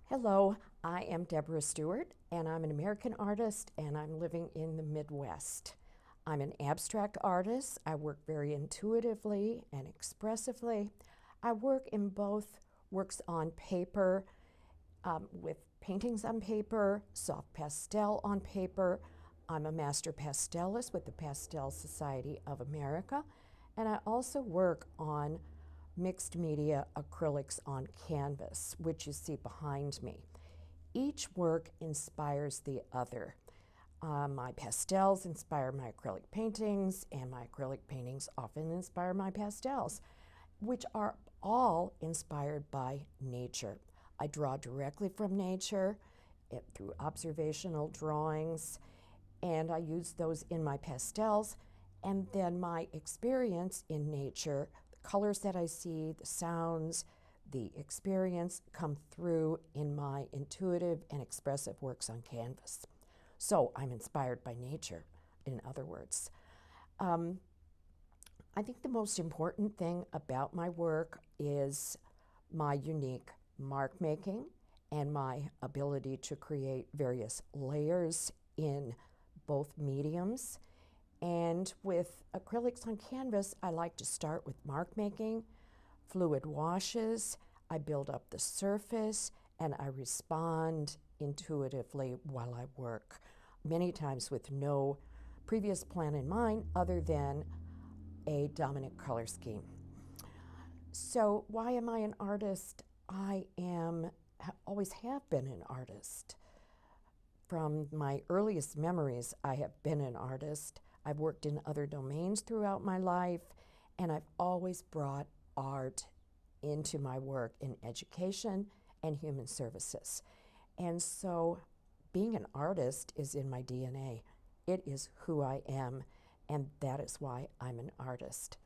Hello, I am Debora Stewart, and I'm an American artist, and I'm living in the Midwest. I'm an abstract artist. I work very intuitively and expressively. I work in both works on paper, with paintings on paper, soft pastel on paper. I'm a master pastelist with the Pastel Society of America, and I also work on mixed media acrylics on canvas, which you see behind me. Each work inspires the other. My pastels inspire my acrylic paintings, and my acrylic paintings often inspire my pastels, which are all inspired by nature. I draw directly from nature through observational drawings, and I use those in my pastels, and then my experience in nature, the colors that I see, the sounds, the experience come through in my intuitive and expressive works on canvas. So I'm inspired by nature, in other words. I think the most important thing about my work is my unique mark making and my ability to create various layers in both mediums. And with acrylics on canvas, I like to start with mark making, fluid washes. I build up the surface and I respond intuitively while I work, many times with no previous plan in mind other than a dominant color scheme. So why am I an artist? Always have been an artist. From my earliest memories, I have been an artist. I've worked in other domains throughout my life, and I've always brought art into my work in education and human services. And so being an artist is in my DNA. It is who I am, and that is why I'm an artist.